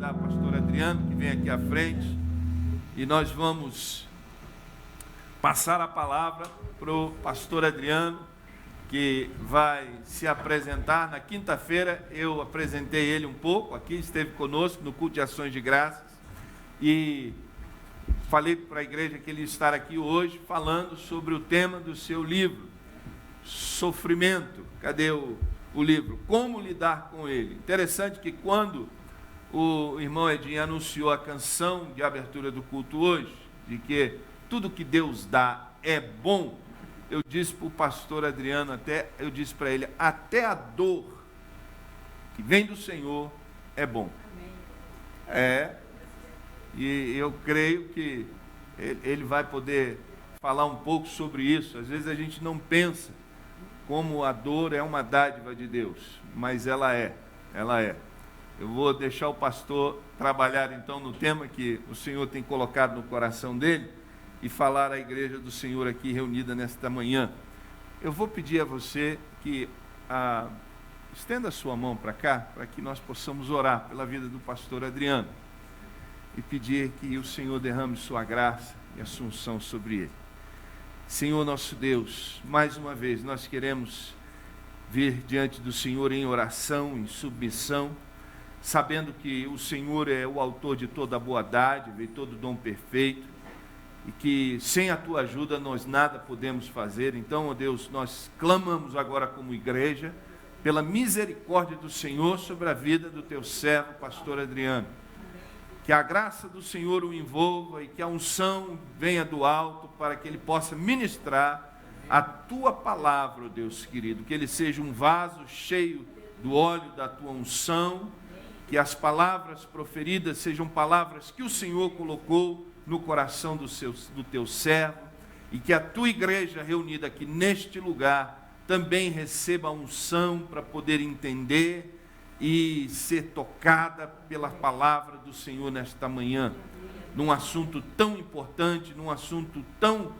convidar o pastor Adriano, que vem aqui à frente, e nós vamos passar a palavra para o pastor Adriano, que vai se apresentar. Na quinta-feira eu apresentei ele um pouco, aqui esteve conosco no culto de ações de graças, e falei para a igreja que ele ia estar aqui hoje falando sobre o tema do seu livro, Sofrimento. Cadê o livro? Como lidar com ele. Interessante que quando o irmão Edinho anunciou a canção de abertura do culto hoje, de que tudo que Deus dá é bom, eu disse para o pastor Adriano, eu disse para ele, até a dor que vem do Senhor é bom. E eu creio que ele vai poder falar um pouco sobre isso. Às vezes a gente não pensa como a dor é uma dádiva de Deus, mas ela é. Eu vou deixar o pastor trabalhar então no tema que o Senhor tem colocado no coração dele e falar à igreja do Senhor aqui reunida nesta manhã. Eu vou pedir a você que estenda a sua mão para cá, para que nós possamos orar pela vida do pastor Adriano e pedir que o Senhor derrame sua graça e assunção sobre ele. Senhor nosso Deus, mais uma vez nós queremos vir diante do Senhor em oração, em submissão, sabendo que o Senhor é o autor de toda boa dádiva e todo dom perfeito, e que sem a tua ajuda nós nada podemos fazer. Então, ó Deus, nós clamamos agora como igreja pela misericórdia do Senhor sobre a vida do teu servo, pastor Adriano. Que a graça do Senhor o envolva e que a unção venha do alto para que ele possa ministrar a tua palavra, ó Deus querido. Que ele seja um vaso cheio do óleo da tua unção, que as palavras proferidas sejam palavras que o Senhor colocou no coração do teu servo, e que a tua igreja reunida aqui neste lugar também receba a unção para poder entender e ser tocada pela palavra do Senhor nesta manhã, num assunto tão importante, num assunto tão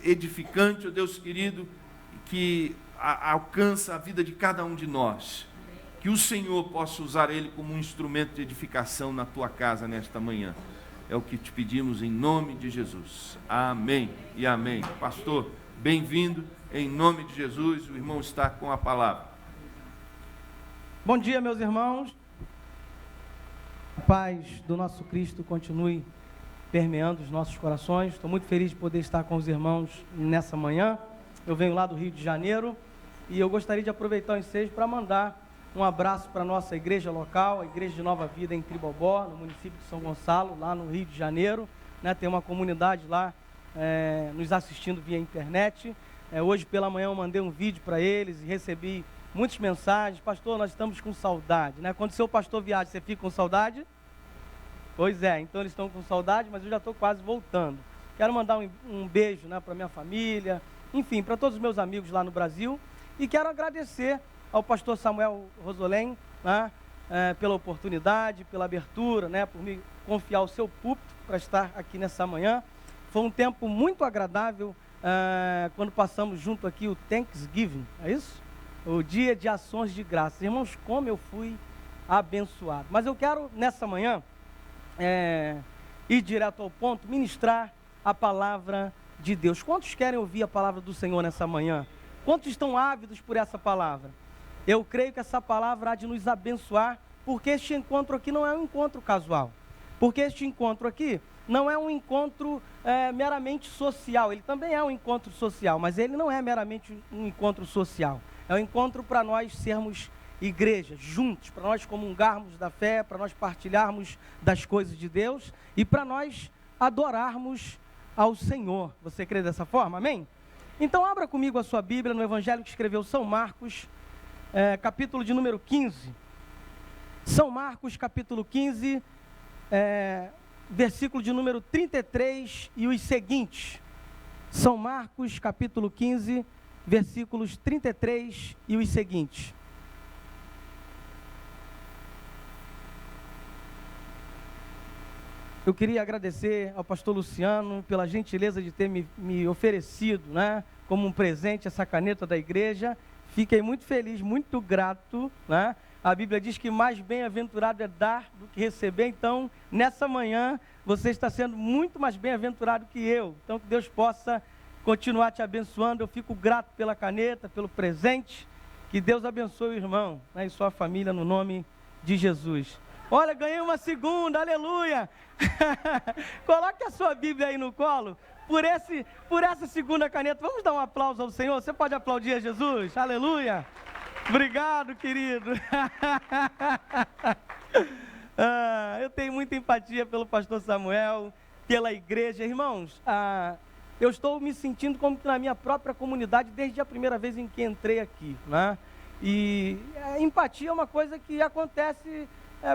edificante, ó Deus querido, que alcança a vida de cada um de nós. Que o Senhor possa usar ele como um instrumento de edificação na tua casa nesta manhã. É o que te pedimos em nome de Jesus. Amém e amém. Pastor, bem-vindo em nome de Jesus. O irmão está com a palavra. Bom dia, meus irmãos. A paz do nosso Cristo continue permeando os nossos corações. Estou muito feliz de poder estar com os irmãos nessa manhã. Eu venho lá do Rio de Janeiro e eu gostaria de aproveitar o ensejo para mandar um abraço para a nossa igreja local, a Igreja de Nova Vida em Tribobó, no município de São Gonçalo, lá no Rio de Janeiro. Tem uma comunidade lá nos assistindo via internet. Hoje pela manhã eu mandei um vídeo para eles e recebi muitas mensagens. Pastor, nós estamos com saudade, Quando seu pastor viaja, você fica com saudade? Pois é, então eles estão com saudade, mas eu já estou quase voltando. Quero mandar um beijo para minha família, enfim, para todos os meus amigos lá no Brasil. E quero agradecer ao pastor Samuel Rosolém, pela oportunidade, pela abertura, por me confiar o seu púlpito para estar aqui nessa manhã. Foi um tempo muito agradável quando passamos junto aqui o Thanksgiving, é isso? O dia de ações de graças. Irmãos, como eu fui abençoado. Mas eu quero, nessa manhã, ir direto ao ponto, ministrar a palavra de Deus. Quantos querem ouvir a palavra do Senhor nessa manhã? Quantos estão ávidos por essa palavra? Eu creio que essa palavra há de nos abençoar, porque este encontro aqui não é um encontro casual. Porque este encontro aqui não é um encontro meramente social. Ele também é um encontro social, mas ele não é meramente um encontro social. É um encontro para nós sermos igreja, juntos, para nós comungarmos da fé, para nós partilharmos das coisas de Deus e para nós adorarmos ao Senhor. Você crê dessa forma? Amém? Então abra comigo a sua Bíblia no Evangelho que escreveu São Marcos, capítulo de número 15. São Marcos, capítulo 15, versículo de número 33 e os seguintes. São Marcos, capítulo 15, versículos 33 e os seguintes. Eu queria agradecer ao pastor Luciano pela gentileza de ter me oferecido, como um presente essa caneta da igreja. Fiquei muito feliz, muito grato, A Bíblia diz que mais bem-aventurado é dar do que receber. Então, nessa manhã, você está sendo muito mais bem-aventurado que eu. Então, que Deus possa continuar te abençoando. Eu fico grato pela caneta, pelo presente. Que Deus abençoe o irmão, né, e sua família, no nome de Jesus. Olha, ganhei uma segunda, aleluia! Coloque a sua Bíblia aí no colo, por essa segunda caneta. Vamos dar um aplauso ao Senhor? Você pode aplaudir a Jesus? Aleluia! Obrigado, querido. Eu tenho muita empatia pelo pastor Samuel, pela igreja. Irmãos, eu estou me sentindo como que na minha própria comunidade desde a primeira vez em que entrei aqui, né? E empatia é uma coisa que acontece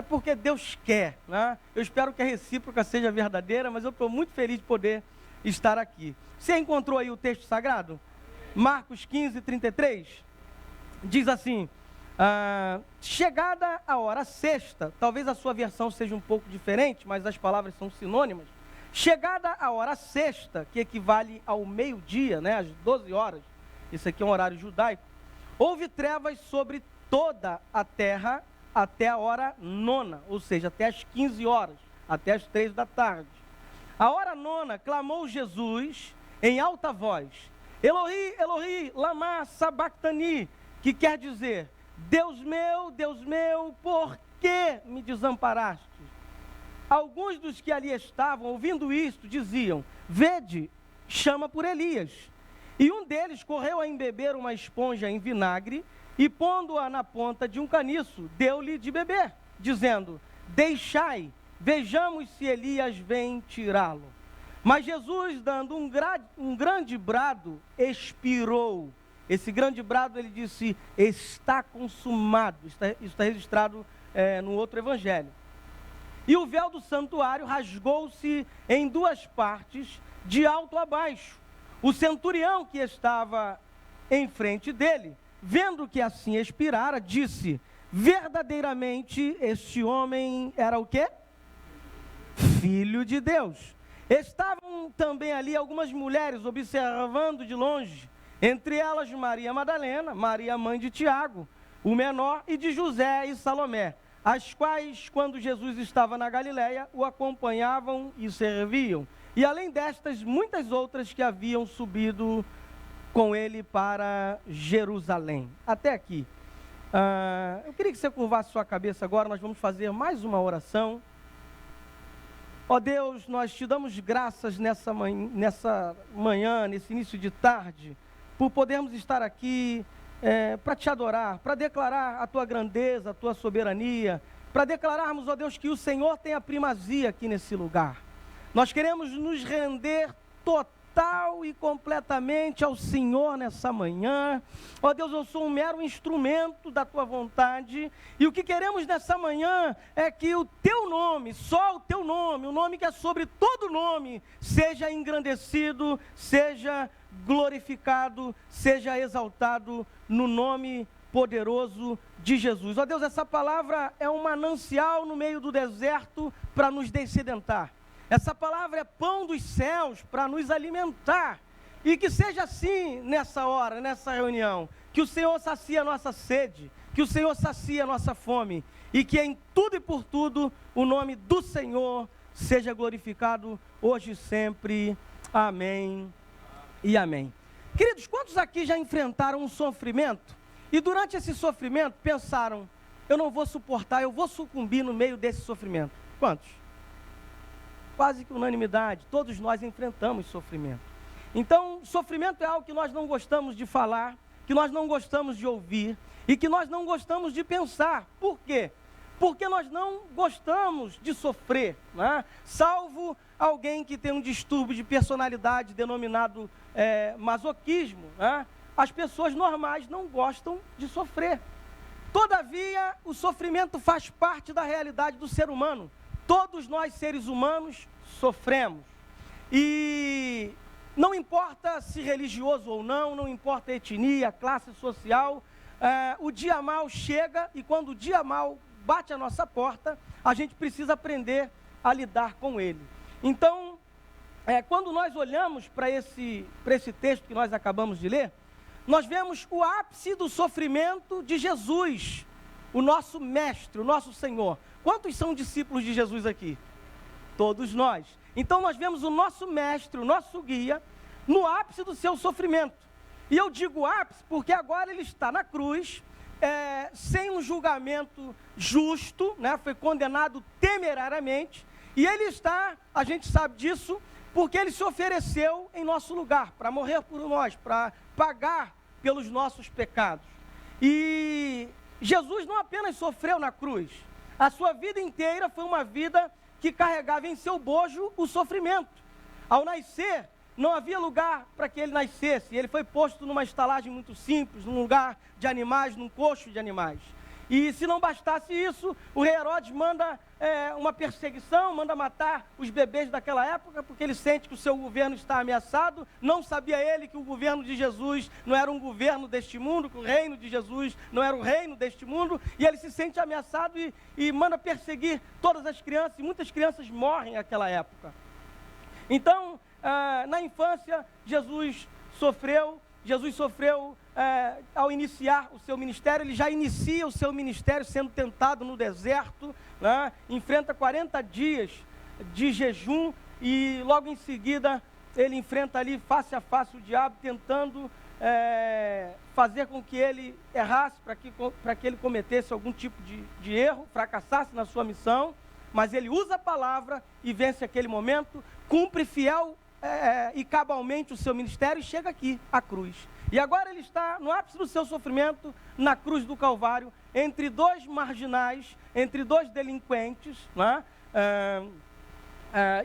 porque Deus quer, né? Eu espero que a recíproca seja verdadeira, mas eu estou muito feliz de poder estar aqui. Você encontrou aí o texto sagrado? Marcos 15, 33? Diz assim, chegada a hora sexta, talvez a sua versão seja um pouco diferente, mas as palavras são sinônimas. Chegada a hora sexta, que equivale ao meio-dia, né, às 12 horas, isso aqui é um horário judaico, houve trevas sobre toda a terra até a hora nona, ou seja, até as 15 horas, até as 3 da tarde. A hora nona, clamou Jesus em alta voz, Elohi, Elohi, lama sabachthani, que quer dizer, Deus meu, por que me desamparaste? Alguns dos que ali estavam, ouvindo isto, diziam, vede, chama por Elias. E um deles correu a embeber uma esponja em vinagre, e pondo-a na ponta de um caniço, deu-lhe de beber, dizendo, deixai, vejamos se Elias vem tirá-lo. Mas Jesus, dando um grande brado, expirou. Esse grande brado, ele disse, está consumado. Isso está registrado no outro evangelho. E o véu do santuário rasgou-se em 2 partes, de alto a baixo. O centurião que estava em frente dele, vendo que assim expirara, disse, verdadeiramente este homem era o quê? Filho de Deus. Estavam também ali algumas mulheres observando de longe, entre elas Maria Madalena, Maria mãe de Tiago, o menor, e de José e Salomé, as quais, quando Jesus estava na Galileia, o acompanhavam e serviam. E além destas, muitas outras que haviam subido com ele para Jerusalém. Até aqui. Eu queria que você curvasse sua cabeça agora, nós vamos fazer mais uma oração. Ó Deus, nós te damos graças nessa manhã, nesse início de tarde, por podermos estar aqui para te adorar, para declarar a tua grandeza, a tua soberania, para declararmos, ó Deus, que o Senhor tem a primazia aqui nesse lugar. Nós queremos nos render total e completamente ao Senhor nessa manhã. Ó Deus, eu sou um mero instrumento da tua vontade, e o que queremos nessa manhã é que o teu nome, só o teu nome, o nome que é sobre todo nome, seja engrandecido, seja glorificado, seja exaltado no nome poderoso de Jesus. Ó Deus, essa palavra é um manancial no meio do deserto para nos dessedentar. Essa palavra é pão dos céus para nos alimentar. E que seja assim nessa hora, nessa reunião. Que o Senhor sacie a nossa sede, que o Senhor sacie a nossa fome. E que em tudo e por tudo o nome do Senhor seja glorificado hoje e sempre. Amém e amém. Queridos, quantos aqui já enfrentaram um sofrimento? E durante esse sofrimento pensaram, eu não vou suportar, eu vou sucumbir no meio desse sofrimento. Quantos? Quase que unanimidade, todos nós enfrentamos sofrimento. Então, sofrimento é algo que nós não gostamos de falar, que nós não gostamos de ouvir e que nós não gostamos de pensar. Por quê? Porque nós não gostamos de sofrer, né? Salvo alguém que tem um distúrbio de personalidade denominado masoquismo, né? As pessoas normais não gostam de sofrer. Todavia, o sofrimento faz parte da realidade do ser humano. Todos nós, seres humanos, sofremos. E não importa se religioso ou não, não importa a etnia, a classe social, o dia mal chega, e quando o dia mal bate a nossa porta, a gente precisa aprender a lidar com ele. Então, quando nós olhamos para esse texto que nós acabamos de ler, nós vemos o ápice do sofrimento de Jesus, o nosso mestre, o nosso Senhor. Quantos são discípulos de Jesus aqui? Todos nós. Então nós vemos o nosso mestre, o nosso guia, no ápice do seu sofrimento. E eu digo ápice porque agora ele está na cruz, sem um julgamento justo, né? Foi condenado temerariamente, e ele está, a gente sabe disso, porque ele se ofereceu em nosso lugar, para morrer por nós, para pagar pelos nossos pecados. E Jesus não apenas sofreu na cruz, a sua vida inteira foi uma vida que carregava em seu bojo o sofrimento. Ao nascer, não havia lugar para que ele nascesse, ele foi posto numa estalagem muito simples, num lugar de animais, num coxo de animais. E se não bastasse isso, o rei Herodes manda uma perseguição, manda matar os bebês daquela época, porque ele sente que o seu governo está ameaçado. Não sabia ele que o governo de Jesus não era um governo deste mundo, que o reino de Jesus não era o reino deste mundo, e ele se sente ameaçado e manda perseguir todas as crianças, e muitas crianças morrem naquela época. Então, na infância, Jesus sofreu ao iniciar o seu ministério. Ele já inicia o seu ministério sendo tentado no deserto, né? Enfrenta 40 dias de jejum e logo em seguida ele enfrenta ali face a face o diabo, tentando fazer com que ele errasse, para que ele cometesse algum tipo de erro, fracassasse na sua missão, mas ele usa a palavra e vence aquele momento, cumpre fiel e cabalmente o seu ministério e chega aqui, à cruz. E agora ele está no ápice do seu sofrimento, na cruz do Calvário, entre dois marginais, entre dois delinquentes, né?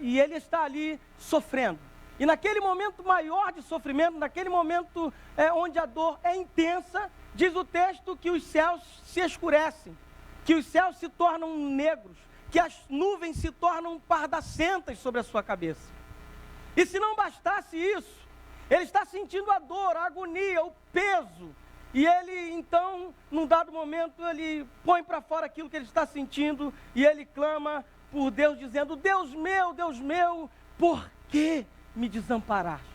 E ele está ali sofrendo. E naquele momento maior de sofrimento, naquele momento onde a dor é intensa, diz o texto que os céus se escurecem, que os céus se tornam negros, que as nuvens se tornam pardacentas sobre a sua cabeça. E se não bastasse isso, ele está sentindo a dor, a agonia, o peso. E ele, então, num dado momento, ele põe para fora aquilo que ele está sentindo e ele clama por Deus, dizendo: Deus meu, por que me desamparaste?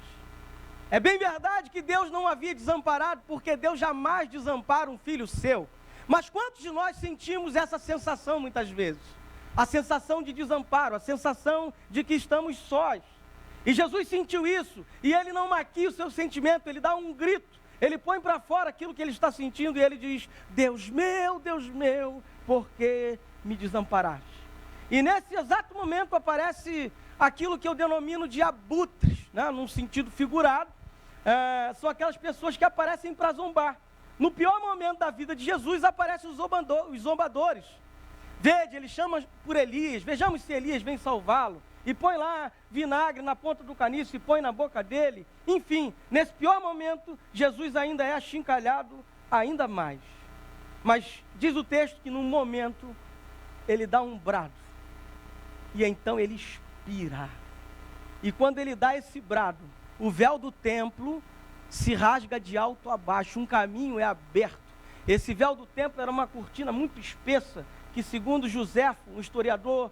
É bem verdade que Deus não havia desamparado, porque Deus jamais desampara um filho seu. Mas quantos de nós sentimos essa sensação muitas vezes? A sensação de desamparo, a sensação de que estamos sós. E Jesus sentiu isso, e ele não maquia o seu sentimento, ele dá um grito, ele põe para fora aquilo que ele está sentindo, e ele diz: Deus meu, por que me desamparaste? E nesse exato momento aparece aquilo que eu denomino de abutres, né, num sentido figurado. São aquelas pessoas que aparecem para zombar. No pior momento da vida de Jesus, aparecem os zombadores. Vede, ele chama por Elias, vejamos se Elias vem salvá-lo. E põe lá vinagre na ponta do caniço e põe na boca dele. Enfim, nesse pior momento, Jesus ainda é achincalhado ainda mais. Mas diz o texto que num momento, ele dá um brado. E então ele expira. E quando ele dá esse brado, o véu do templo se rasga de alto a baixo, um caminho é aberto. Esse véu do templo era uma cortina muito espessa, que segundo Joséfo, um historiador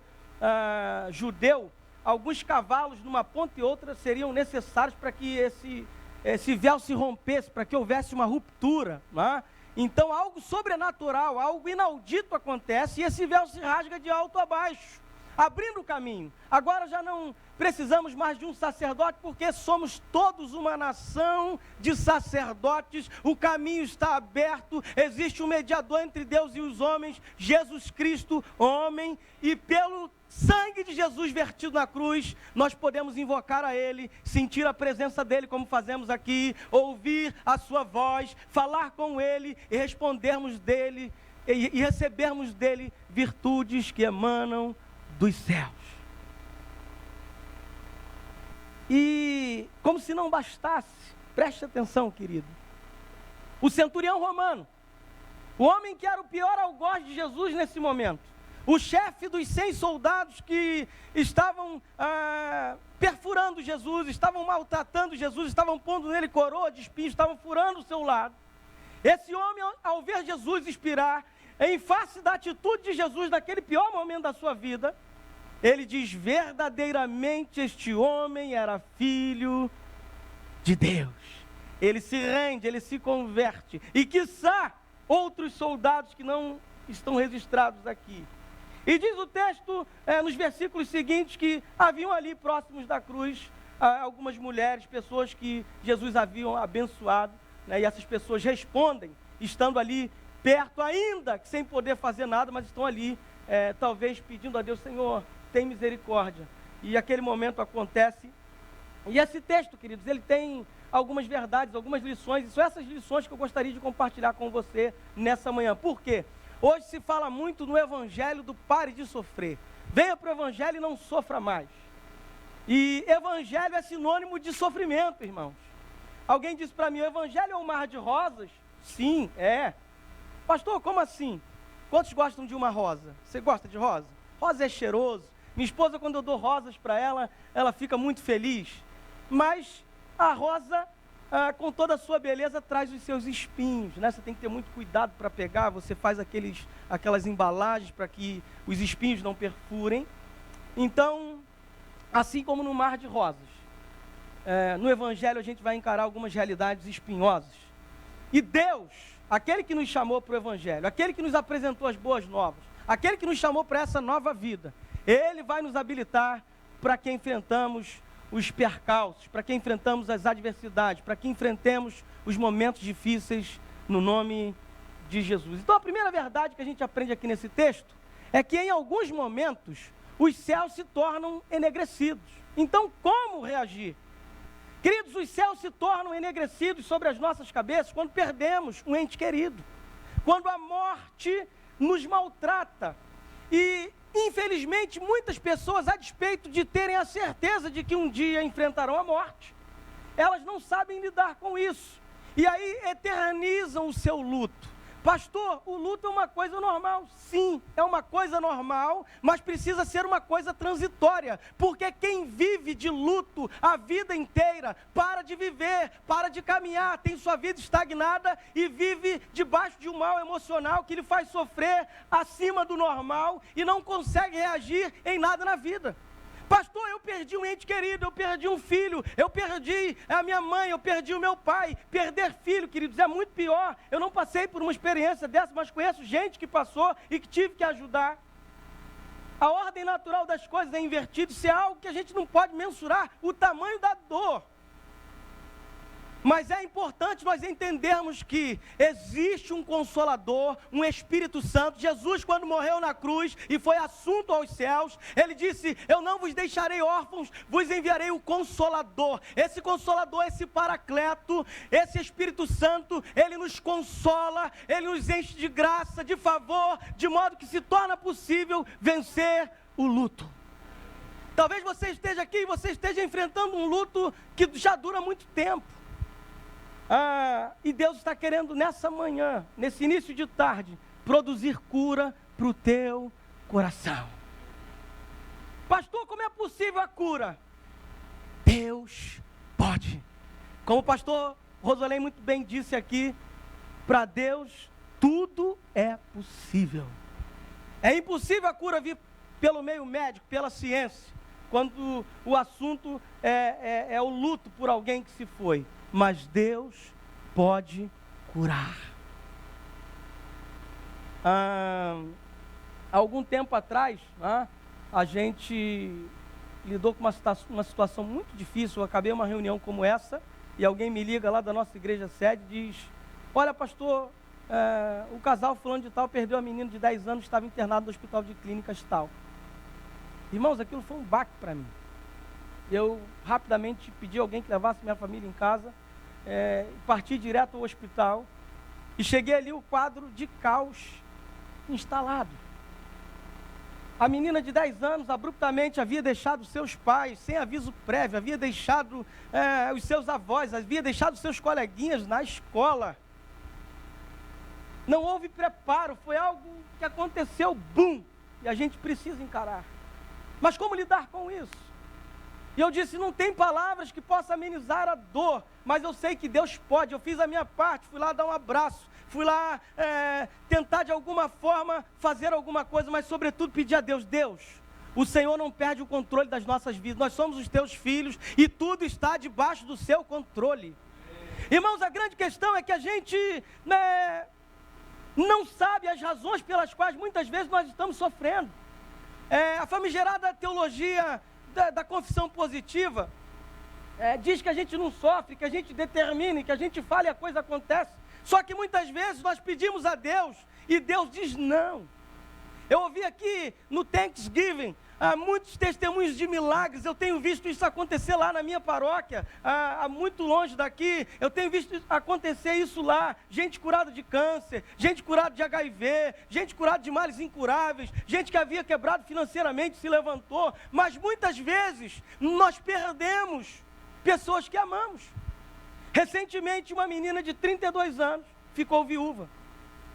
judeu, alguns cavalos numa ponta e outra seriam necessários para que esse véu se rompesse, para que houvesse uma ruptura, né? Então algo sobrenatural, algo inaudito acontece, e esse véu se rasga de alto a baixo, abrindo o caminho. Agora já não precisamos mais de um sacerdote, porque somos todos uma nação de sacerdotes, o caminho está aberto, existe um mediador entre Deus e os homens, Jesus Cristo, homem, e pelo sangue de Jesus vertido na cruz, nós podemos invocar a Ele, sentir a presença dEle como fazemos aqui, ouvir a sua voz, falar com Ele e respondermos dEle, e recebermos dEle virtudes que emanam dos céus. E como se não bastasse, preste atenção, querido, o centurião romano, o homem que era o pior algoz de Jesus nesse momento, o chefe dos 100 soldados que estavam perfurando Jesus, estavam maltratando Jesus, estavam pondo nele coroa de espinhos, estavam furando o seu lado. Esse homem, ao ver Jesus expirar, em face da atitude de Jesus naquele pior momento da sua vida, ele diz: verdadeiramente este homem era filho de Deus. Ele se rende, ele se converte. E quiçá outros soldados que não estão registrados aqui. E diz o texto, nos versículos seguintes, que haviam ali próximos da cruz algumas mulheres, pessoas que Jesus haviam abençoado, né? E essas pessoas respondem, estando ali perto, ainda que sem poder fazer nada, mas estão ali, talvez pedindo a Deus: Senhor, tem misericórdia. E aquele momento acontece. E esse texto, queridos, ele tem algumas verdades, algumas lições, e são essas lições que eu gostaria de compartilhar com você nessa manhã. Por quê? Hoje se fala muito no evangelho do pare de sofrer. Venha para o evangelho e não sofra mais. E evangelho é sinônimo de sofrimento, irmãos. Alguém disse para mim: o evangelho é um mar de rosas? Sim, é. Pastor, como assim? Quantos gostam de uma rosa? Você gosta de rosa? Rosa é cheiroso. Minha esposa, quando eu dou rosas para ela, ela fica muito feliz. Mas a rosa, com toda a sua beleza, traz os seus espinhos, né? Você tem que ter muito cuidado para pegar. Você faz aquelas embalagens para que os espinhos não perfurem. Então, assim como no mar de rosas, no evangelho a gente vai encarar algumas realidades espinhosas. E Deus, aquele que nos chamou para o evangelho, aquele que nos apresentou as boas novas, aquele que nos chamou para essa nova vida, Ele vai nos habilitar para que enfrentamos os percalços, para que enfrentamos as adversidades, para que enfrentemos os momentos difíceis no nome de Jesus. Então a primeira verdade que a gente aprende aqui nesse texto é que em alguns momentos os céus se tornam enegrecidos. Então como reagir? Queridos, os céus se tornam enegrecidos sobre as nossas cabeças quando perdemos um ente querido, quando a morte nos maltrata. E infelizmente muitas pessoas, a despeito de terem a certeza de que um dia enfrentarão a morte, elas não sabem lidar com isso, e aí eternizam o seu luto. Pastor, o luto é uma coisa normal. Sim, é uma coisa normal, mas precisa ser uma coisa transitória, porque quem vive de luto a vida inteira, para de viver, para de caminhar, tem sua vida estagnada e vive debaixo de um mal emocional que lhe faz sofrer acima do normal e não consegue reagir em nada na vida. Pastor, eu perdi um ente querido, eu perdi um filho, eu perdi a minha mãe, eu perdi o meu pai. Perder filho, queridos, é muito pior. Eu não passei por uma experiência dessa, mas conheço gente que passou e que tive que ajudar. A ordem natural das coisas é invertida, isso é algo que a gente não pode mensurar, o tamanho da dor. Mas é importante nós entendermos que existe um Consolador, um Espírito Santo. Jesus, quando morreu na cruz e foi assunto aos céus, Ele disse: eu não vos deixarei órfãos, vos enviarei o Consolador. Esse Consolador, esse Paracleto, esse Espírito Santo, Ele nos consola, Ele nos enche de graça, de favor, de modo que se torna possível vencer o luto. Talvez você esteja aqui e você esteja enfrentando um luto que já dura muito tempo. E Deus está querendo nessa manhã, nesse início de tarde, produzir cura para o teu coração. Pastor, como é possível a cura? Deus pode. Como o pastor Rosolém muito bem disse aqui, para Deus tudo é possível. É impossível a cura vir pelo meio médico, pela ciência, quando o assunto é o luto por alguém que se foi. Mas Deus pode curar. Algum tempo atrás, a gente lidou com uma situação muito difícil. Eu acabei uma reunião como essa, e alguém me liga lá da nossa igreja sede e diz: olha, pastor, o casal fulano de tal perdeu a menina de 10 anos, estava internado no hospital de clínicas tal. Irmãos, aquilo foi um baque para mim. Eu rapidamente pedi a alguém que levasse minha família em casa, parti direto ao hospital, e cheguei ali, o quadro de caos instalado. A menina de 10 anos abruptamente havia deixado seus pais, sem aviso prévio, havia deixado os seus avós, havia deixado seus coleguinhas na escola. Não houve preparo, foi algo que aconteceu, bum, e a gente precisa encarar. Mas como lidar com isso? E eu disse: não tem palavras que possam amenizar a dor, mas eu sei que Deus pode. Eu fiz a minha parte, fui lá dar um abraço, fui lá tentar de alguma forma fazer alguma coisa, mas sobretudo pedir a Deus: Deus, o Senhor não perde o controle das nossas vidas, nós somos os teus filhos e tudo está debaixo do seu controle. Irmãos, a grande questão é que a gente não sabe as razões pelas quais muitas vezes nós estamos sofrendo. A famigerada teologia da confissão positiva diz que a gente não sofre, que a gente determine, que a gente fale e a coisa acontece. Só que muitas vezes nós pedimos a Deus e Deus diz não. Eu ouvi aqui no Thanksgiving muitos testemunhos de milagres. Eu tenho visto isso acontecer lá na minha paróquia, muito longe daqui. Eu tenho visto acontecer isso lá. Gente curada de câncer, gente curada de HIV, gente curada de males incuráveis, gente que havia quebrado financeiramente se levantou. Mas muitas vezes nós perdemos pessoas que amamos. Recentemente uma menina de 32 anos ficou viúva,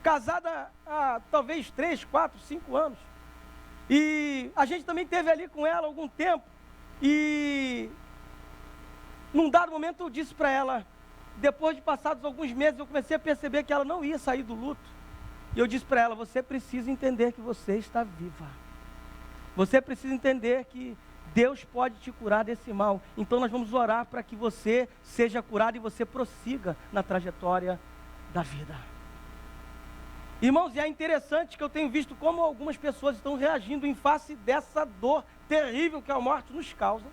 casada há talvez 3, 4, 5 anos. E a gente também teve ali com ela algum tempo. E num dado momento eu disse para ela, depois de passados alguns meses, eu comecei a perceber que ela não ia sair do luto. E eu disse para ela, você precisa entender que você está viva. Você precisa entender que Deus pode te curar desse mal. Então nós vamos orar para que você seja curado e você prossiga na trajetória da vida. Irmãos, e é interessante que eu tenho visto como algumas pessoas estão reagindo em face dessa dor terrível que a morte nos causa,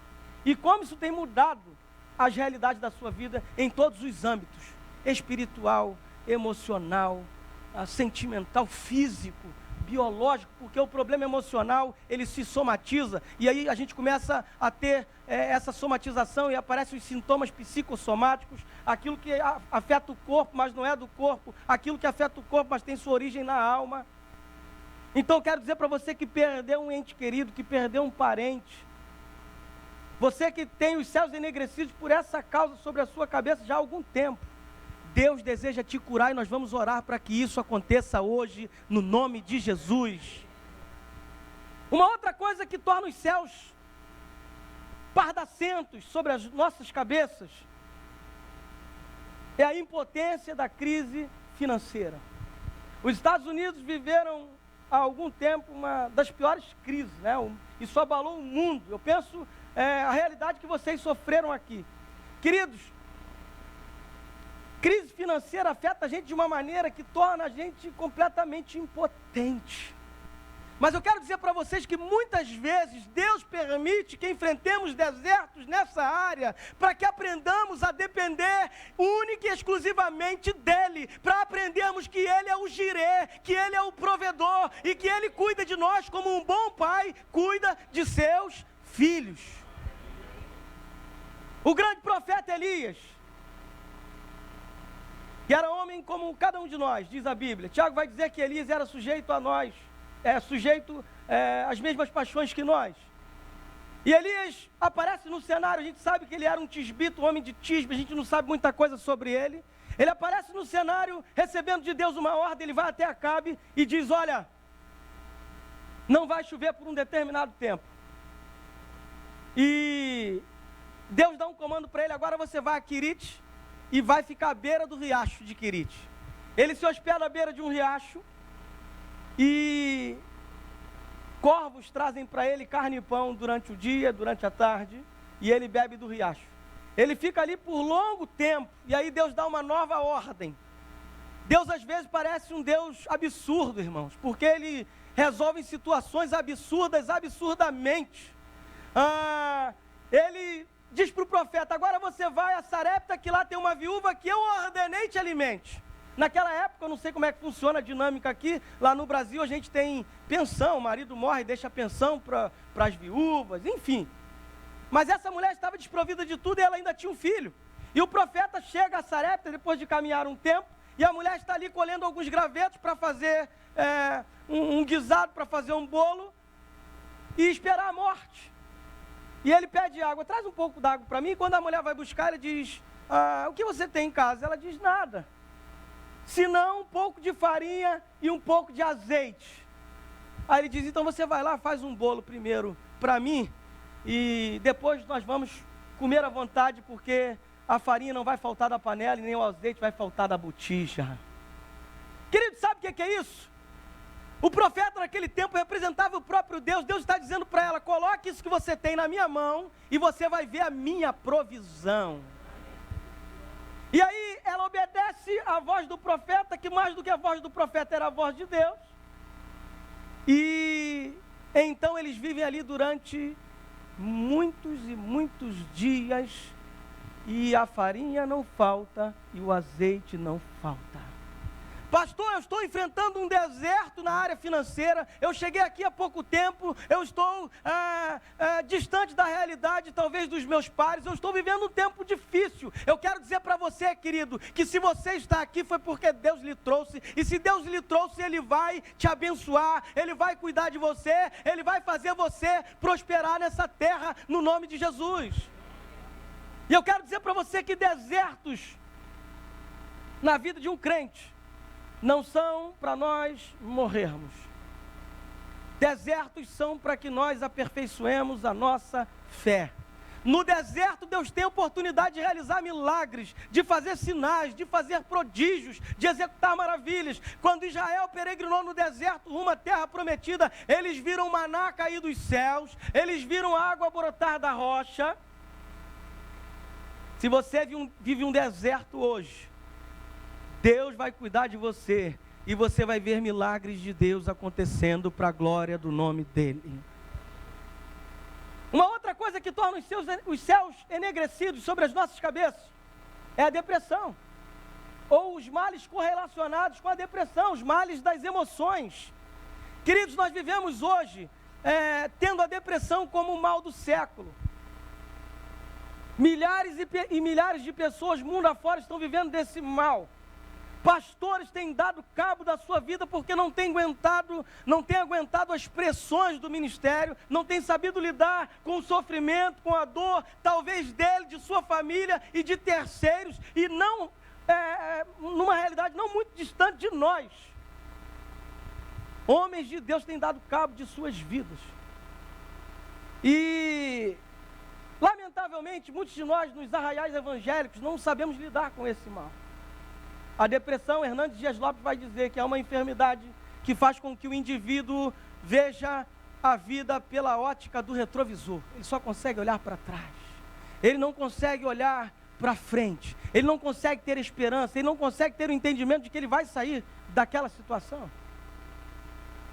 e como isso tem mudado as realidades da sua vida em todos os âmbitos, espiritual, emocional, sentimental, físico, biológico, porque o problema emocional, ele se somatiza, e aí a gente começa a ter essa somatização e aparecem os sintomas psicossomáticos, aquilo que afeta o corpo, mas não é do corpo, aquilo que afeta o corpo, mas tem sua origem na alma. Então eu quero dizer para você que perdeu um ente querido, que perdeu um parente, você que tem os céus enegrecidos por essa causa sobre a sua cabeça já há algum tempo, Deus deseja te curar e nós vamos orar para que isso aconteça hoje, no nome de Jesus. Uma outra coisa que torna os céus pardacentos sobre as nossas cabeças é a impotência da crise financeira. Os Estados Unidos viveram há algum tempo uma das piores crises, né? Isso abalou o mundo. Eu penso a realidade que vocês sofreram aqui. Queridos, crise financeira afeta a gente de uma maneira que torna a gente completamente impotente. Mas eu quero dizer para vocês que muitas vezes Deus permite que enfrentemos desertos nessa área para que aprendamos a depender única e exclusivamente dEle, para aprendermos que Ele é o Jirê, que Ele é o provedor e que Ele cuida de nós como um bom pai cuida de seus filhos. O grande profeta Elias, que era homem como cada um de nós, diz a Bíblia. Tiago vai dizer que Elias era sujeito a nós, sujeito às mesmas paixões que nós. E Elias aparece no cenário, a gente sabe que ele era um tisbita, um homem de Tisbe, a gente não sabe muita coisa sobre ele. Ele aparece no cenário, recebendo de Deus uma ordem, ele vai até Acabe e diz, olha, não vai chover por um determinado tempo. E Deus dá um comando para ele, agora você vai a Querite, e vai ficar à beira do riacho de Querite. Ele se hospeda à beira de um riacho, e corvos trazem para ele carne e pão durante o dia, durante a tarde, e ele bebe do riacho. Ele fica ali por longo tempo, e aí Deus dá uma nova ordem. Deus às vezes parece um Deus absurdo, irmãos, porque Ele resolve situações absurdas, absurdamente. Ele diz para o profeta, agora você vai a Sarepta, que lá tem uma viúva que eu ordenei te alimente. Naquela época, eu não sei como é que funciona a dinâmica aqui, lá no Brasil a gente tem pensão, o marido morre e deixa pensão para as viúvas, enfim. Mas essa mulher estava desprovida de tudo e ela ainda tinha um filho. E o profeta chega a Sarepta, depois de caminhar um tempo, e a mulher está ali colhendo alguns gravetos para fazer um guisado, para fazer um bolo, e esperar a morte. E ele pede água, traz um pouco d'água para mim, e quando a mulher vai buscar, ele diz, o que você tem em casa? Ela diz, nada, senão um pouco de farinha e um pouco de azeite. Aí ele diz, então você vai lá, faz um bolo primeiro para mim, e depois nós vamos comer à vontade, porque a farinha não vai faltar da panela e nem o azeite vai faltar da botija. Querido, sabe o que é isso? O profeta naquele tempo representava o próprio Deus. Deus está dizendo para ela, coloque isso que você tem na minha mão e você vai ver a minha provisão. E aí ela obedece conhece a voz do profeta, que mais do que a voz do profeta era a voz de Deus. E então eles vivem ali durante muitos e muitos dias, e a farinha não falta e o azeite não falta. Pastor, eu estou enfrentando um deserto na área financeira, eu cheguei aqui há pouco tempo, eu estou distante da realidade, talvez dos meus pares, eu estou vivendo um tempo difícil. Eu quero dizer para você, querido, que se você está aqui foi porque Deus lhe trouxe, e se Deus lhe trouxe, Ele vai te abençoar, Ele vai cuidar de você, Ele vai fazer você prosperar nessa terra, no nome de Jesus. E eu quero dizer para você que desertos na vida de um crente não são para nós morrermos. Desertos são para que nós aperfeiçoemos a nossa fé. No deserto, Deus tem a oportunidade de realizar milagres, de fazer sinais, de fazer prodígios, de executar maravilhas. Quando Israel peregrinou no deserto rumo à terra prometida, eles viram maná cair dos céus, eles viram água brotar da rocha. Se você vive um deserto hoje, Deus vai cuidar de você e você vai ver milagres de Deus acontecendo para a glória do nome dEle. Uma outra coisa que torna os céus enegrecidos sobre as nossas cabeças é a depressão, ou os males correlacionados com a depressão, os males das emoções. Queridos, nós vivemos hoje tendo a depressão como o mal do século. Milhares e milhares de pessoas mundo afora estão vivendo desse mal. Pastores têm dado cabo da sua vida porque não têm aguentado as pressões do ministério, não têm sabido lidar com o sofrimento, com a dor, talvez dele, de sua família e de terceiros, e não, numa realidade não muito distante de nós. Homens de Deus têm dado cabo de suas vidas. E, lamentavelmente, muitos de nós nos arraiais evangélicos não sabemos lidar com esse mal. A depressão, Hernandes Dias Lopes vai dizer que é uma enfermidade que faz com que o indivíduo veja a vida pela ótica do retrovisor. Ele só consegue olhar para trás. Ele não consegue olhar para frente. Ele não consegue ter esperança. Ele não consegue ter o entendimento de que ele vai sair daquela situação.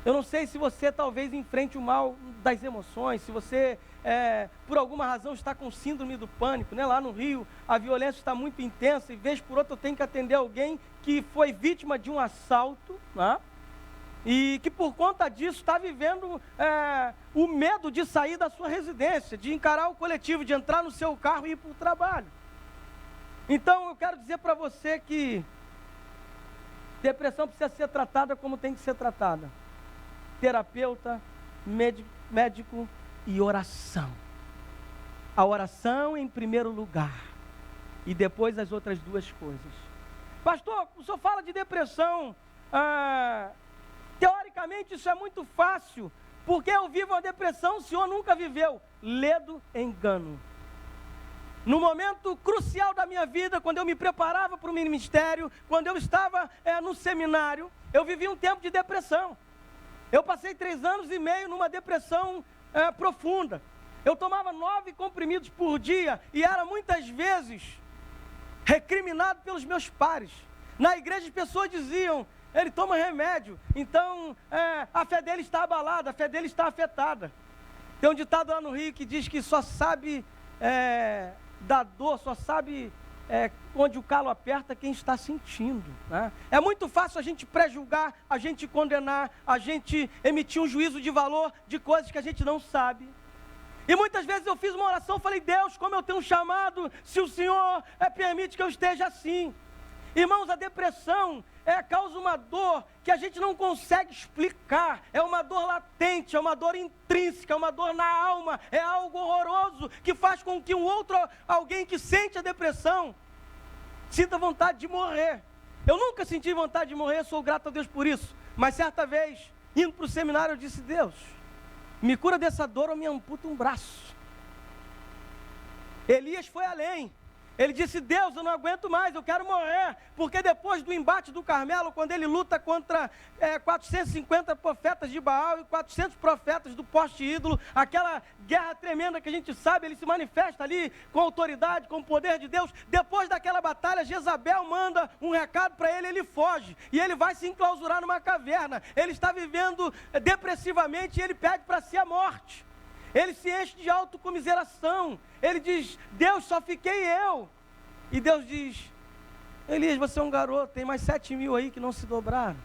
Eu não sei se você talvez enfrente o mal das emoções, se você, por alguma razão, está com síndrome do pânico, né? Lá no Rio, a violência está muito intensa e, vez por outra, eu tenho que atender alguém que foi vítima de um assalto, né? E que, por conta disso, está vivendo o medo de sair da sua residência, de encarar o coletivo, de entrar no seu carro e ir para o trabalho. Então, eu quero dizer para você que depressão precisa ser tratada como tem que ser tratada. Terapeuta, médico e oração. A oração em primeiro lugar e depois as outras duas coisas. Pastor, o senhor fala de depressão, teoricamente isso é muito fácil, porque eu vivo a depressão, o senhor nunca viveu. Ledo engano. No momento crucial da minha vida, quando eu me preparava para o ministério, quando eu estava no seminário, eu vivi um tempo de depressão. Eu passei 3 anos e meio numa depressão profunda. Eu tomava 9 comprimidos por dia e era muitas vezes recriminado pelos meus pares. Na igreja as pessoas diziam, ele toma remédio, então a fé dele está abalada, a fé dele está afetada. Tem um ditado lá no Rio que diz que só sabe da dor, só sabe onde o calo aperta quem está sentindo, né? É muito fácil a gente pré-julgar, a gente condenar, a gente emitir um juízo de valor de coisas que a gente não sabe. E muitas vezes eu fiz uma oração, falei, Deus, como eu tenho um chamado, se o Senhor permite que eu esteja assim. Irmãos, a depressão causa uma dor que a gente não consegue explicar, é uma dor latente, é uma dor intrínseca, é uma dor na alma, é algo horroroso que faz com que alguém que sente a depressão sinta vontade de morrer. Eu nunca senti vontade de morrer, sou grato a Deus por isso, mas certa vez, indo para o seminário, eu disse, Deus, me cura dessa dor ou me amputa um braço. Elias foi além. Ele disse: Deus, eu não aguento mais, eu quero morrer, porque depois do embate do Carmelo, quando ele luta contra 450 profetas de Baal e 400 profetas do poste ídolo, aquela guerra tremenda que a gente sabe, ele se manifesta ali com autoridade, com o poder de Deus. Depois daquela batalha, Jezabel manda um recado para ele, ele foge, e ele vai se enclausurar numa caverna. Ele está vivendo depressivamente e ele pede para si a morte. Ele se enche de autocomiseração. Ele diz: Deus, só fiquei eu. E Deus diz: Elias, você é um garoto, tem mais 7.000 aí que não se dobraram.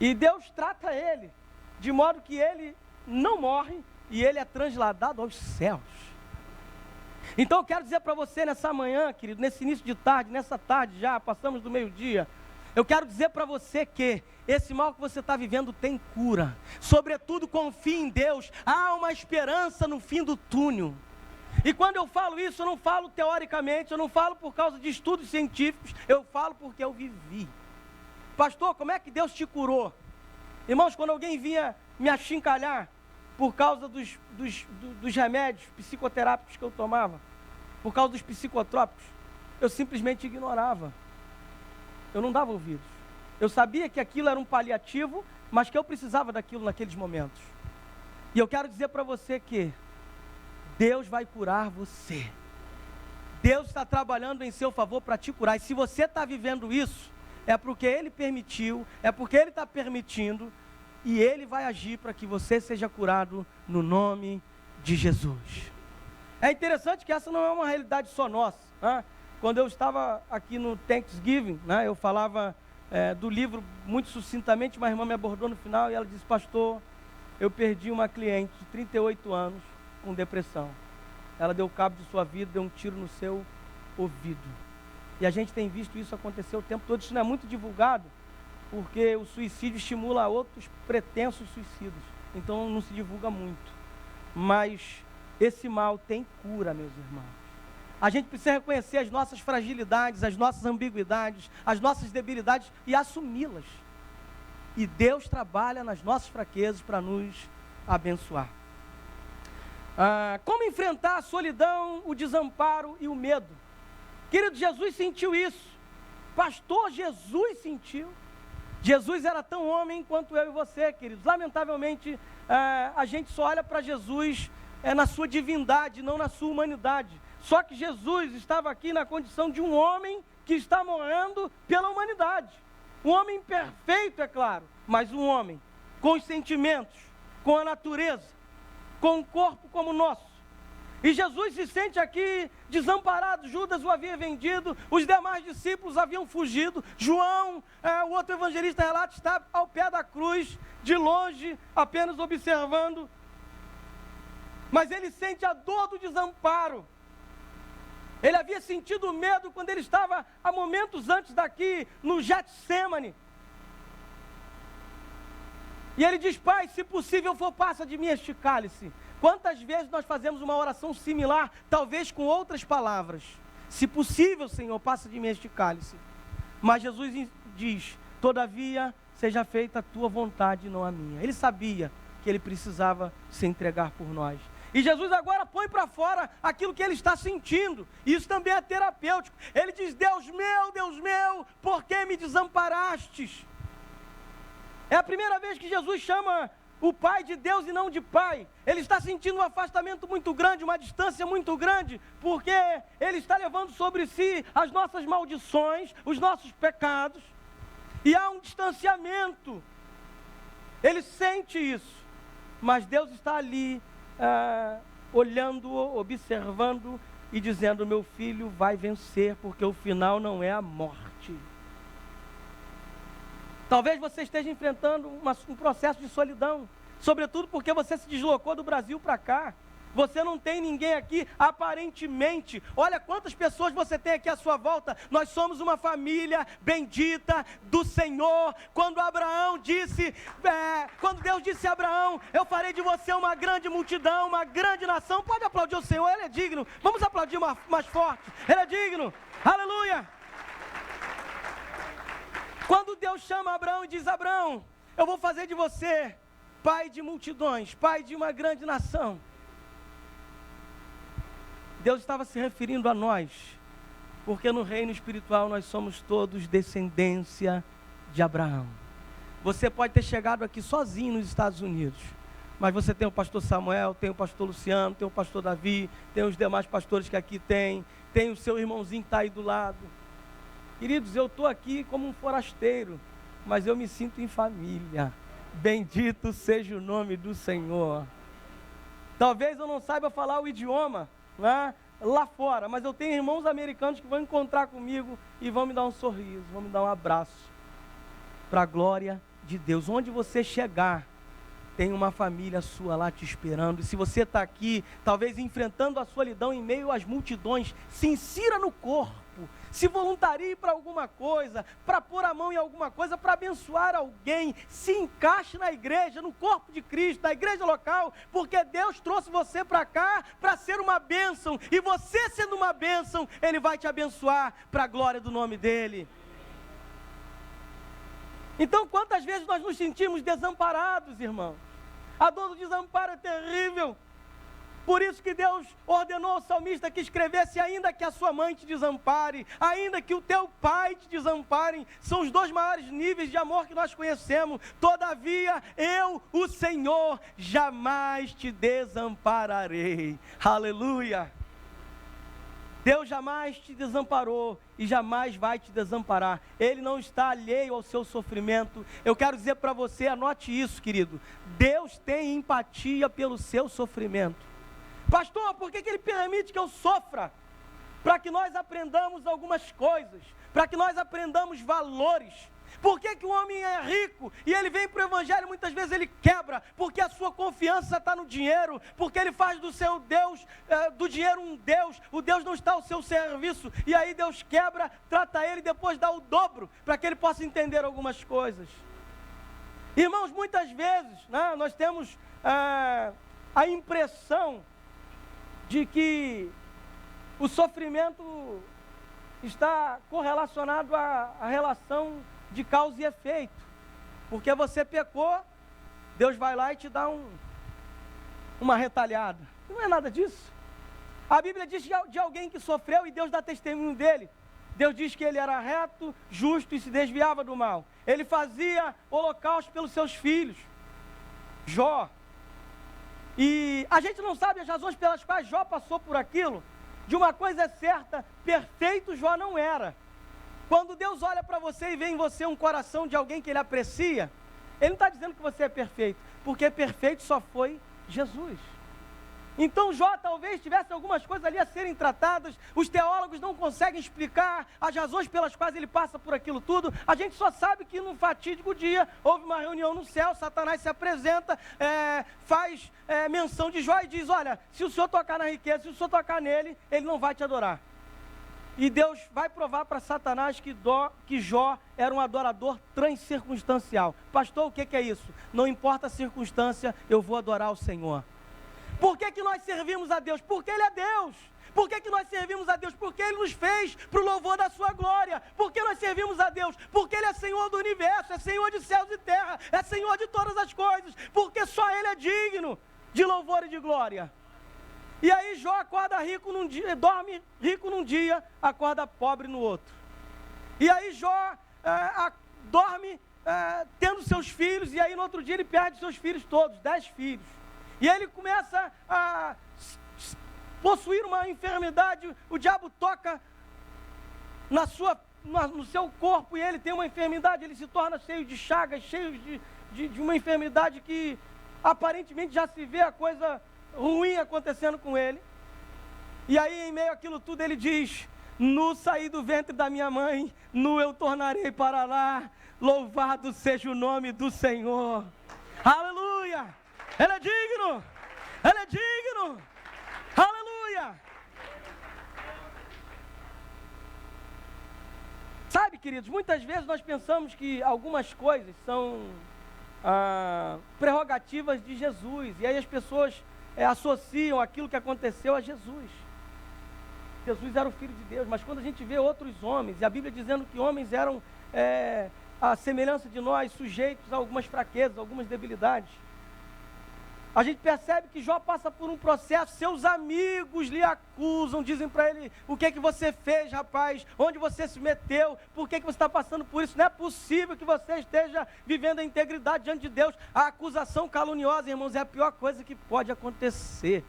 E Deus trata ele, de modo que ele não morre e ele é transladado aos céus. Então eu quero dizer para você nessa manhã, querido, nesse início de tarde, nessa tarde já, passamos do meio-dia, eu quero dizer para você que esse mal que você está vivendo tem cura. Sobretudo, confie em Deus. Há uma esperança no fim do túnel. E quando eu falo isso, eu não falo teoricamente, eu não falo por causa de estudos científicos, eu falo porque eu vivi. Pastor, como é que Deus te curou? Irmãos, quando alguém vinha me achincalhar por causa dos remédios psicoterápicos que eu tomava, por causa dos psicotrópicos, eu simplesmente ignorava. Eu não dava ouvidos. Eu sabia que aquilo era um paliativo, mas que eu precisava daquilo naqueles momentos. E eu quero dizer para você que Deus vai curar você. Deus está trabalhando em seu favor para te curar. E se você está vivendo isso, é porque Ele permitiu, é porque Ele está permitindo, e Ele vai agir para que você seja curado no nome de Jesus. É interessante que essa não é uma realidade só nossa, né? Quando eu estava aqui no Thanksgiving, né, eu falava do livro muito sucintamente, uma irmã me abordou no final e ela disse: pastor, eu perdi uma cliente de 38 anos com depressão. Ela deu cabo de sua vida, deu um tiro no seu ouvido. E a gente tem visto isso acontecer o tempo todo. Isso não é muito divulgado, porque o suicídio estimula outros pretensos suicidas. Então não se divulga muito. Mas esse mal tem cura, meus irmãos. A gente precisa reconhecer as nossas fragilidades, as nossas ambiguidades, as nossas debilidades e assumi-las. E Deus trabalha nas nossas fraquezas para nos abençoar. Como enfrentar a solidão, o desamparo e o medo? Querido, Jesus sentiu isso. Pastor, Jesus sentiu. Jesus era tão homem quanto eu e você, queridos. Lamentavelmente, a gente só olha para Jesus na sua divindade, não na sua humanidade. Só que Jesus estava aqui na condição de um homem que está morrendo pela humanidade. Um homem perfeito, é claro, mas um homem com os sentimentos, com a natureza, com um corpo como o nosso. E Jesus se sente aqui desamparado. Judas o havia vendido, os demais discípulos haviam fugido. João, o outro evangelista, relata, está ao pé da cruz, de longe, apenas observando. Mas ele sente a dor do desamparo. Ele havia sentido medo quando ele estava há momentos antes daqui, no Getsemane. E ele diz: Pai, se possível for, passa de mim este cálice. Quantas vezes nós fazemos uma oração similar, talvez com outras palavras? Se possível, Senhor, passa de mim este cálice. Mas Jesus diz: todavia, seja feita a tua vontade e não a minha. Ele sabia que ele precisava se entregar por nós. E Jesus agora põe para fora aquilo que ele está sentindo. Isso também é terapêutico. Ele diz: Deus meu, por que me desamparastes? É a primeira vez que Jesus chama o Pai de Deus e não de Pai. Ele está sentindo um afastamento muito grande, uma distância muito grande, porque ele está levando sobre si as nossas maldições, os nossos pecados. E há um distanciamento. Ele sente isso. Mas Deus está ali, olhando, observando e dizendo: meu filho vai vencer, porque o final não é a morte. Talvez você esteja enfrentando um processo de solidão, sobretudo porque você se deslocou do Brasil para cá. Você não tem ninguém aqui, aparentemente. Olha quantas pessoas você tem aqui à sua volta. Nós somos uma família bendita do Senhor. Quando Deus disse a Abraão: eu farei de você uma grande multidão, uma grande nação. Pode aplaudir o Senhor, Ele é digno. Vamos aplaudir mais forte. Ele é digno. Aleluia. Quando Deus chama Abraão e diz: Abraão, eu vou fazer de você pai de multidões, pai de uma grande nação. Deus estava se referindo a nós, porque no reino espiritual nós somos todos descendência de Abraão. Você pode ter chegado aqui sozinho nos Estados Unidos, mas você tem o pastor Samuel, tem o pastor Luciano, tem o pastor Davi, tem os demais pastores que aqui tem o seu irmãozinho que está aí do lado. Queridos, eu estou aqui como um forasteiro, mas eu me sinto em família. Bendito seja o nome do Senhor. Talvez eu não saiba falar o idioma, né, lá fora, mas eu tenho irmãos americanos que vão encontrar comigo e vão me dar um sorriso, vão me dar um abraço, para a glória de Deus. Onde você chegar, tem uma família sua lá te esperando. E se você está aqui, talvez enfrentando a solidão em meio às multidões, se insira no corpo, se voluntarie para alguma coisa, para pôr a mão em alguma coisa, para abençoar alguém, se encaixe na igreja, no corpo de Cristo, na igreja local, porque Deus trouxe você para cá para ser uma bênção, e você sendo uma bênção, Ele vai te abençoar para a glória do nome dEle. Então, quantas vezes nós nos sentimos desamparados, irmãos? A dor do desamparo é terrível. Por isso que Deus ordenou ao salmista que escrevesse: ainda que a sua mãe te desampare, ainda que o teu pai te desamparem. São os dois maiores níveis de amor que nós conhecemos. Todavia, eu, o Senhor, jamais te desampararei. Aleluia! Deus jamais te desamparou e jamais vai te desamparar. Ele não está alheio ao seu sofrimento. Eu quero dizer para você, anote isso, querido. Deus tem empatia pelo seu sofrimento. Pastor, por que Ele permite que eu sofra? Para que nós aprendamos algumas coisas, para que nós aprendamos valores. Por que o homem é rico e ele vem para o evangelho, muitas vezes ele quebra? Porque a sua confiança está no dinheiro, porque ele faz do seu Deus, do dinheiro um Deus, o Deus não está ao seu serviço, e aí Deus quebra, trata ele e depois dá o dobro, para que ele possa entender algumas coisas. Irmãos, muitas vezes, né, nós temos a impressão de que o sofrimento está correlacionado à relação de causa e efeito, porque você pecou, Deus vai lá e te dá uma retalhada. Não é nada disso. A Bíblia diz de alguém que sofreu e Deus dá testemunho dele. Deus diz que ele era reto, justo e se desviava do mal. Ele fazia holocausto pelos seus filhos. Jó. E a gente não sabe as razões pelas quais Jó passou por aquilo. De uma coisa é certa, perfeito Jó não era. Quando Deus olha para você e vê em você um coração de alguém que Ele aprecia, Ele não está dizendo que você é perfeito, porque perfeito só foi Jesus. Então Jó talvez tivesse algumas coisas ali a serem tratadas, os teólogos não conseguem explicar as razões pelas quais ele passa por aquilo tudo. A gente só sabe que num fatídico dia houve uma reunião no céu, Satanás se apresenta, faz menção de Jó e diz: olha, se o senhor tocar na riqueza, se o senhor tocar nele, ele não vai te adorar. E Deus vai provar para Satanás que Jó era um adorador transcircunstancial. Pastor, o que é isso? Não importa a circunstância, eu vou adorar o Senhor. Por que nós servimos a Deus? Porque Ele é Deus. Por que nós servimos a Deus? Porque Ele nos fez para o louvor da sua glória. Por que nós servimos a Deus? Porque Ele é Senhor do universo, é Senhor de céus e terra, é Senhor de todas as coisas. Porque só Ele é digno de louvor e de glória. E aí Jó acorda rico num dia, dorme rico num dia, acorda pobre no outro. E aí Jó dorme tendo seus filhos, e aí no outro dia ele perde seus filhos todos, 10 filhos. E ele começa a possuir uma enfermidade, o diabo toca no seu corpo e ele tem uma enfermidade, ele se torna cheio de chagas, cheio de uma enfermidade que aparentemente já se vê a coisa ruim acontecendo com ele. E aí em meio àquilo tudo ele diz: nu saí do ventre da minha mãe, nu eu tornarei para lá, louvado seja o nome do Senhor. Aleluia! Ele é digno! Ele é digno! Aleluia! Sabe, queridos, muitas vezes nós pensamos que algumas coisas são prerrogativas de Jesus, e aí as pessoas associam aquilo que aconteceu a Jesus. Jesus era o Filho de Deus, mas quando a gente vê outros homens, e a Bíblia dizendo que homens eram à semelhança de nós, sujeitos a algumas fraquezas, algumas debilidades. A gente percebe que Jó passa por um processo, seus amigos lhe acusam, dizem para ele, o que você fez, rapaz? Onde você se meteu? Por que você está passando por isso? Não é possível que você esteja vivendo a integridade diante de Deus. A acusação caluniosa, irmãos, é a pior coisa que pode acontecer.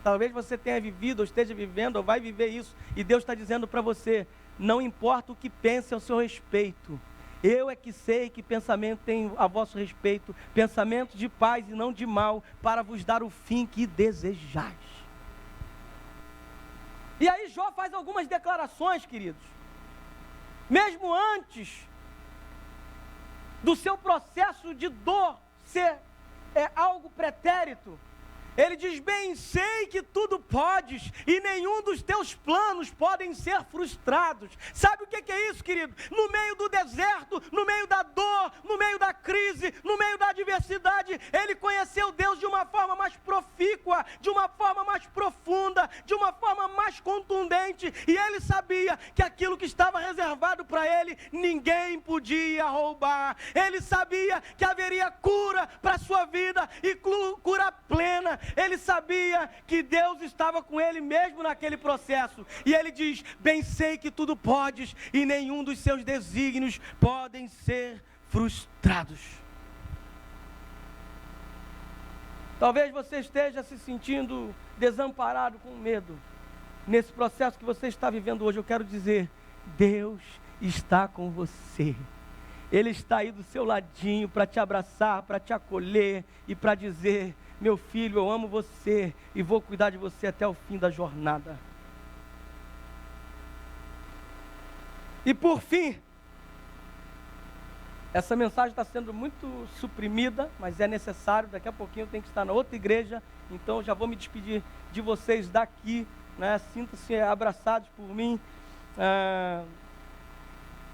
Talvez você tenha vivido, ou esteja vivendo, ou vai viver isso, e Deus está dizendo para você, não importa o que pense ao seu respeito, eu é que sei que pensamento tenho a vosso respeito, pensamento de paz e não de mal, para vos dar o fim que desejais. E aí Jó faz algumas declarações, queridos. Mesmo antes do seu processo de dor ser algo pretérito, ele diz, bem sei que tudo podes, e nenhum dos teus planos podem ser frustrados. Sabe o que é isso, querido? No meio do deserto, no meio da dor, no meio da crise, no meio da adversidade, ele conheceu Deus de uma forma mais profícua, de uma forma mais profunda, de uma forma mais contundente, e ele sabia que aquilo que estava reservado para ele, ninguém podia roubar. Ele sabia que haveria cura para a sua vida, e cura plena. Ele sabia que Deus estava com ele mesmo naquele processo. E ele diz, bem sei que tudo podes, e nenhum dos seus desígnios podem ser frustrados. Talvez você esteja se sentindo desamparado, com medo. Nesse processo que você está vivendo hoje, eu quero dizer, Deus está com você. Ele está aí do seu ladinho para te abraçar, para te acolher e para dizer, meu filho, eu amo você e vou cuidar de você até o fim da jornada. E por fim, essa mensagem está sendo muito suprimida, mas é necessário, daqui a pouquinho eu tenho que estar na outra igreja, então já vou me despedir de vocês daqui, né? Sintam-se abraçados por mim.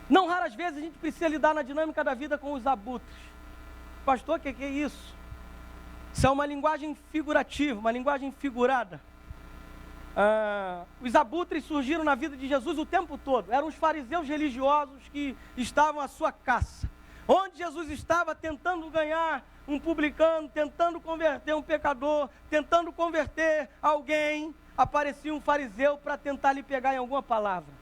Não raras vezes a gente precisa lidar na dinâmica da vida com os abutres. Pastor, o que é isso? Isso é uma linguagem figurativa, uma linguagem figurada. Os abutres surgiram na vida de Jesus o tempo todo. Eram os fariseus religiosos que estavam à sua caça. Onde Jesus estava tentando ganhar um publicano, tentando converter um pecador, tentando converter alguém, aparecia um fariseu para tentar lhe pegar em alguma palavra,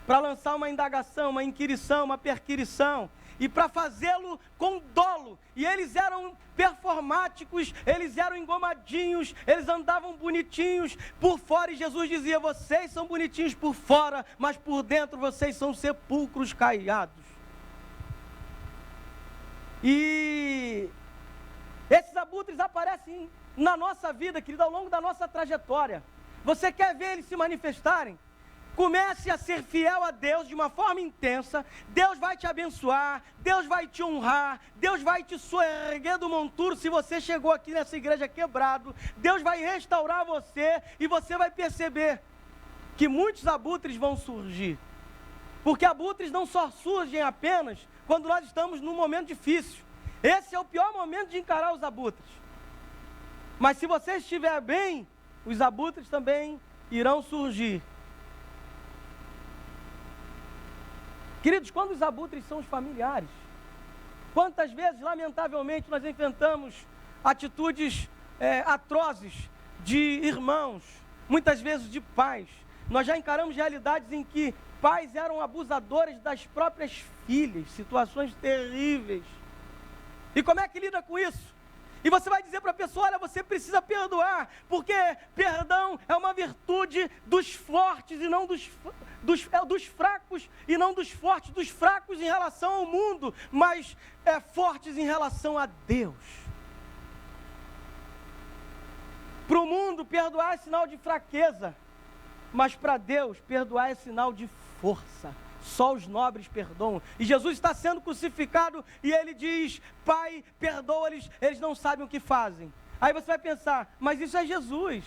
para lançar uma indagação, uma inquirição, uma perquirição, e para fazê-lo com dolo. E eles eram performáticos, eles eram engomadinhos, eles andavam bonitinhos por fora, e Jesus dizia, vocês são bonitinhos por fora, mas por dentro vocês são sepulcros caiados. E esses abutres aparecem na nossa vida, querido, ao longo da nossa trajetória. Você quer ver eles se manifestarem? Comece a ser fiel a Deus de uma forma intensa, Deus vai te abençoar, Deus vai te honrar, Deus vai te soerguer do monturo se você chegou aqui nessa igreja quebrado, Deus vai restaurar você e você vai perceber que muitos abutres vão surgir. Porque abutres não só surgem apenas quando nós estamos num momento difícil. Esse é o pior momento de encarar os abutres. Mas se você estiver bem, os abutres também irão surgir. Queridos, quando os abutres são os familiares, quantas vezes, lamentavelmente, nós enfrentamos atitudes atrozes de irmãos, muitas vezes de pais. Nós já encaramos realidades em que pais eram abusadores das próprias filhas, situações terríveis. E como é que lida com isso? E você vai dizer para a pessoa, olha, você precisa perdoar, porque perdão é uma virtude dos fortes e não dos fracos e não dos fortes, dos fracos em relação ao mundo, mas fortes em relação a Deus. Para o mundo, perdoar é sinal de fraqueza, mas para Deus, perdoar é sinal de força. Só os nobres perdoam. E Jesus está sendo crucificado e ele diz, Pai, perdoa-lhes, eles não sabem o que fazem. Aí você vai pensar, mas isso é Jesus.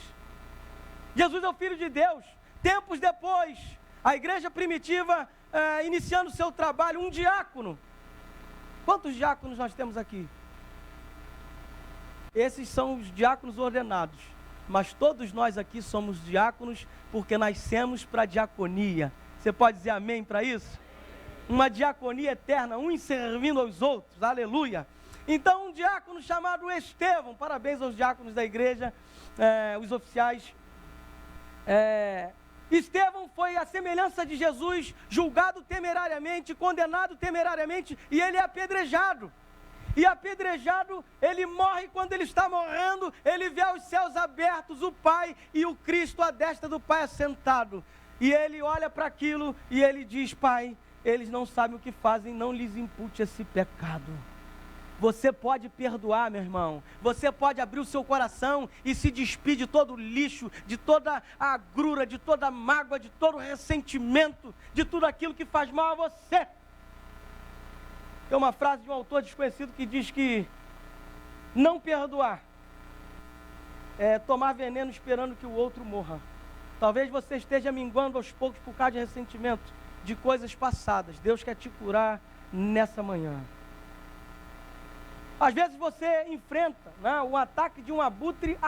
Jesus é o Filho de Deus. Tempos depois, a igreja primitiva, iniciando o seu trabalho, um diácono. Quantos diáconos nós temos aqui? Esses são os diáconos ordenados. Mas todos nós aqui somos diáconos porque nascemos para a diaconia. Você pode dizer amém para isso? Uma diaconia eterna, uns servindo aos outros, aleluia. Então um diácono chamado Estevão, parabéns aos diáconos da igreja, os oficiais, Estevão foi à semelhança de Jesus, julgado temerariamente, condenado temerariamente, e ele é apedrejado. E apedrejado, ele morre. Quando ele está morrendo, ele vê os céus abertos, o Pai e o Cristo à destra do Pai assentado. E ele olha para aquilo e ele diz: Pai, eles não sabem o que fazem, não lhes impute esse pecado. Você pode perdoar, meu irmão. Você pode abrir o seu coração e se despir de todo o lixo, de toda a agrura, de toda a mágoa, de todo o ressentimento, de tudo aquilo que faz mal a você. Tem uma frase de um autor desconhecido que diz que não perdoar é tomar veneno esperando que o outro morra. Talvez você esteja minguando aos poucos por causa de ressentimento, de coisas passadas. Deus quer te curar nessa manhã. Às vezes você enfrenta, né, o ataque de um abutre